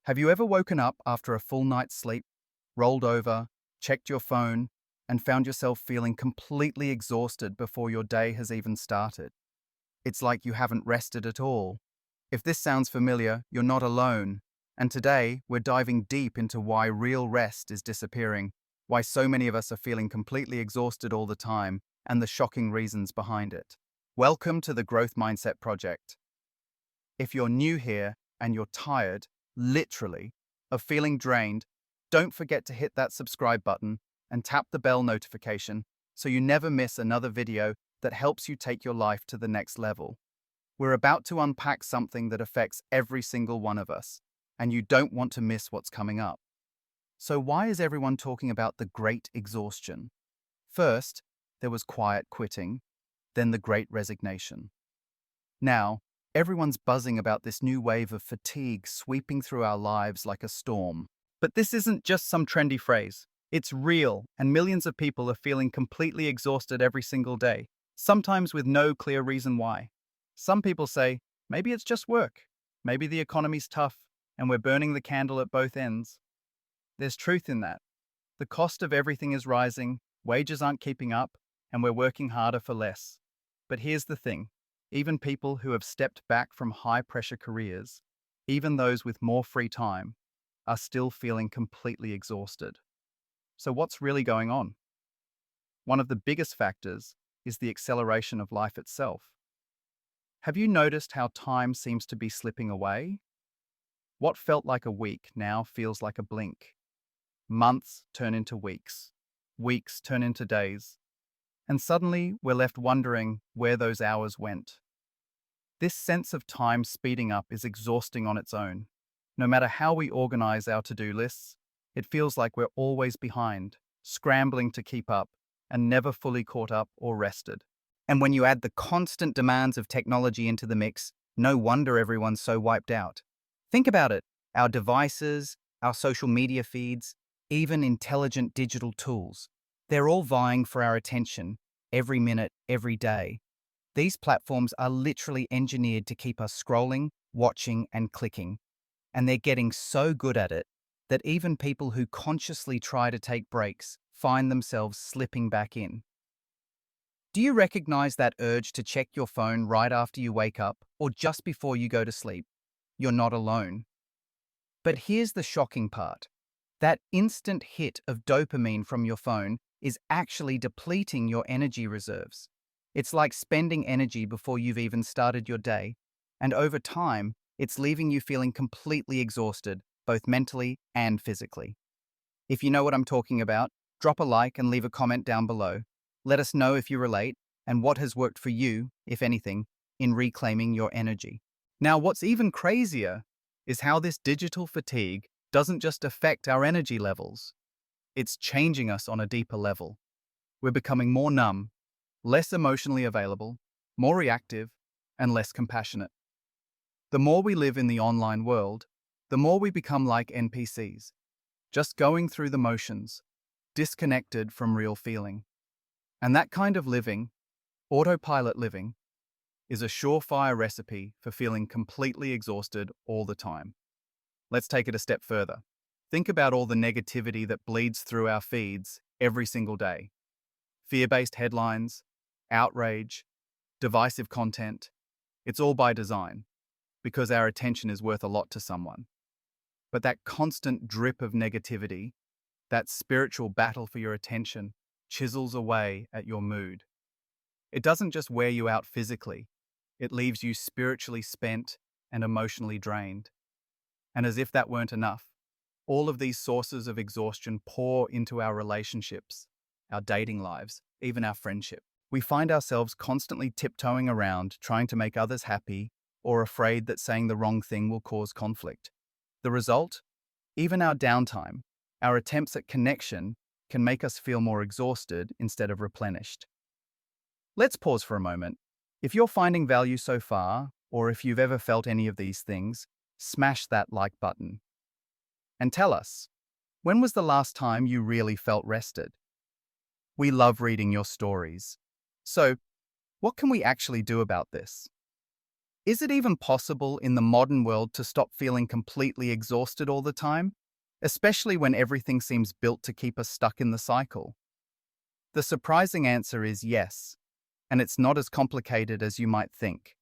Have you ever woken up after a full night's sleep, rolled over, checked your phone, and found yourself feeling completely exhausted before your day has even started? It's like you haven't rested at all. If this sounds familiar, you're not alone. And today, we're diving deep into why real rest is disappearing, why so many of us are feeling completely exhausted all the time, and the shocking reasons behind it. Welcome to the Growth Mindset Project. If you're new here and you're tired, literally, of feeling drained, don't forget to hit that subscribe button and tap the bell notification so you never miss another video that helps you take your life to the next level. We're about to unpack something that affects every single one of us, and you don't want to miss what's coming up. So why is everyone talking about the great exhaustion? First, there was quiet quitting, then the great resignation. Now, everyone's buzzing about this new wave of fatigue sweeping through our lives like a storm. But this isn't just some trendy phrase. It's real, and millions of people are feeling completely exhausted every single day, sometimes with no clear reason why. Some people say, maybe it's just work. Maybe the economy's tough, and we're burning the candle at both ends. There's truth in that. The cost of everything is rising, wages aren't keeping up, and we're working harder for less. But here's the thing. Even people who have stepped back from high-pressure careers, even those with more free time, are still feeling completely exhausted. So what's really going on? One of the biggest factors is the acceleration of life itself. Have you noticed how time seems to be slipping away? What felt like a week now feels like a blink. Months turn into weeks. Weeks turn into days. And suddenly we're left wondering where those hours went. This sense of time speeding up is exhausting on its own. No matter how we organize our to-do lists, it feels like we're always behind, scrambling to keep up, and never fully caught up or rested. And when you add the constant demands of technology into the mix, no wonder everyone's so wiped out. Think about it. Our devices, our social media feeds, even intelligent digital tools, they're all vying for our attention every minute, every day. These platforms are literally engineered to keep us scrolling, watching, and clicking. And they're getting so good at it that even people who consciously try to take breaks find themselves slipping back in. Do you recognize that urge to check your phone right after you wake up or just before you go to sleep? You're not alone. But here's the shocking part. That instant hit of dopamine from your phone is actually depleting your energy reserves. It's like spending energy before you've even started your day, and over time, it's leaving you feeling completely exhausted, both mentally and physically. If you know what I'm talking about, drop a like and leave a comment down below. Let us know if you relate and what has worked for you, if anything, in reclaiming your energy. Now, what's even crazier is how this digital fatigue doesn't just affect our energy levels. It's changing us on a deeper level. We're becoming more numb, less emotionally available, more reactive, and less compassionate. The more we live in the online world, the more we become like NPCs, just going through the motions, disconnected from real feeling. And that kind of living, autopilot living, is a surefire recipe for feeling completely exhausted all the time. Let's take it a step further. Think about all the negativity that bleeds through our feeds every single day. Fear-based headlines, outrage, divisive content. It's all by design, because our attention is worth a lot to someone. But that constant drip of negativity, that spiritual battle for your attention, chisels away at your mood. It doesn't just wear you out physically, it leaves you spiritually spent and emotionally drained. And as if that weren't enough, all of these sources of exhaustion pour into our relationships, our dating lives, even our friendship. We find ourselves constantly tiptoeing around, trying to make others happy, or afraid that saying the wrong thing will cause conflict. The result? Even our downtime, our attempts at connection, can make us feel more exhausted instead of replenished. Let's pause for a moment. If you're finding value so far, or if you've ever felt any of these things, smash that like button. And tell us, when was the last time you really felt rested? We love reading your stories. So, what can we actually do about this? Is it even possible in the modern world to stop feeling completely exhausted all the time, especially when everything seems built to keep us stuck in the cycle? The surprising answer is yes, and it's not as complicated as you might think.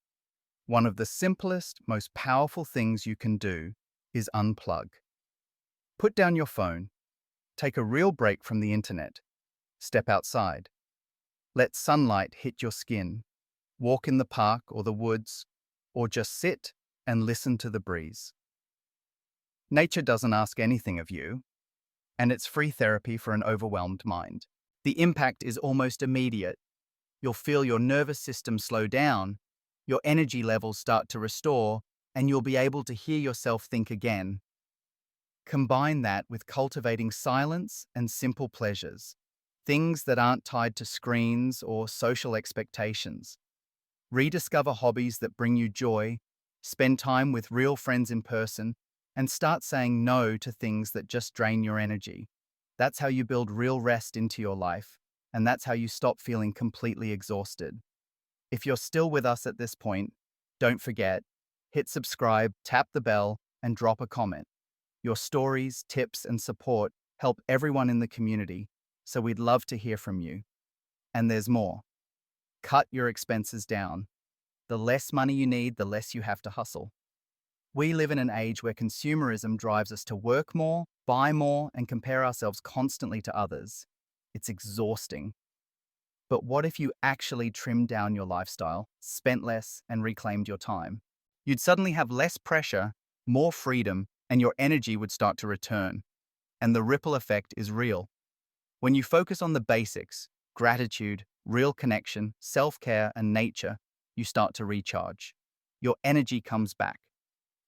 One of the simplest, most powerful things you can do is unplug. Put down your phone, take a real break from the internet, step outside. Let sunlight hit your skin, walk in the park or the woods, or just sit and listen to the breeze. Nature doesn't ask anything of you, and it's free therapy for an overwhelmed mind. The impact is almost immediate. You'll feel your nervous system slow down, your energy levels start to restore, and you'll be able to hear yourself think again. Combine that with cultivating silence and simple pleasures, things that aren't tied to screens or social expectations. Rediscover hobbies that bring you joy, spend time with real friends in person, and start saying no to things that just drain your energy. That's how you build real rest into your life, and that's how you stop feeling completely exhausted. If you're still with us at this point, don't forget, hit subscribe, tap the bell, and drop a comment. Your stories, tips, and support help everyone in the community, so we'd love to hear from you. And there's more. Cut your expenses down. The less money you need, the less you have to hustle. We live in an age where consumerism drives us to work more, buy more, and compare ourselves constantly to others. It's exhausting. But what if you actually trimmed down your lifestyle, spent less, and reclaimed your time? You'd suddenly have less pressure, more freedom, and your energy would start to return. And the ripple effect is real. When you focus on the basics, gratitude, real connection, self-care, and nature, you start to recharge. Your energy comes back.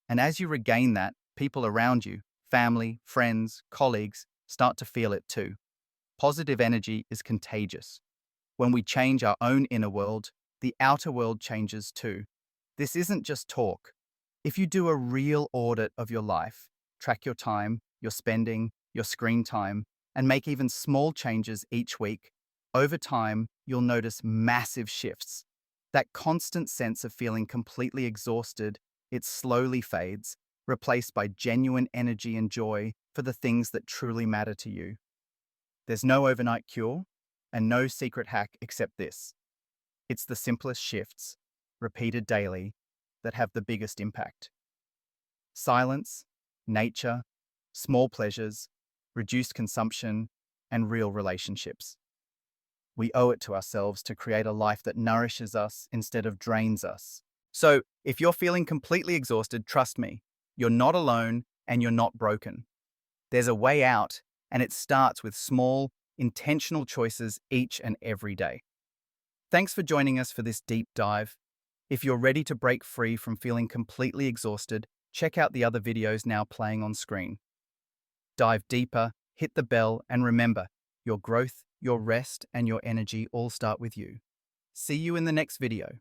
And as you regain that, people around you, family, friends, colleagues, start to feel it too. Positive energy is contagious. When we change our own inner world, the outer world changes too. This isn't just talk. If you do a real audit of your life, track your time, your spending, your screen time, and make even small changes each week, over time, you'll notice massive shifts. That constant sense of feeling completely exhausted, it slowly fades, replaced by genuine energy and joy for the things that truly matter to you. There's no overnight cure and no secret hack except this. It's the simplest shifts, repeated daily, that have the biggest impact. Silence, nature, small pleasures, reduced consumption, and real relationships. We owe it to ourselves to create a life that nourishes us instead of drains us. So, if you're feeling completely exhausted, trust me, you're not alone and you're not broken. There's a way out, and it starts with small, intentional choices each and every day. Thanks for joining us for this deep dive. If you're ready to break free from feeling completely exhausted, check out the other videos now playing on screen. Dive deeper, hit the bell, and remember, your growth, your rest, and your energy all start with you. See you in the next video.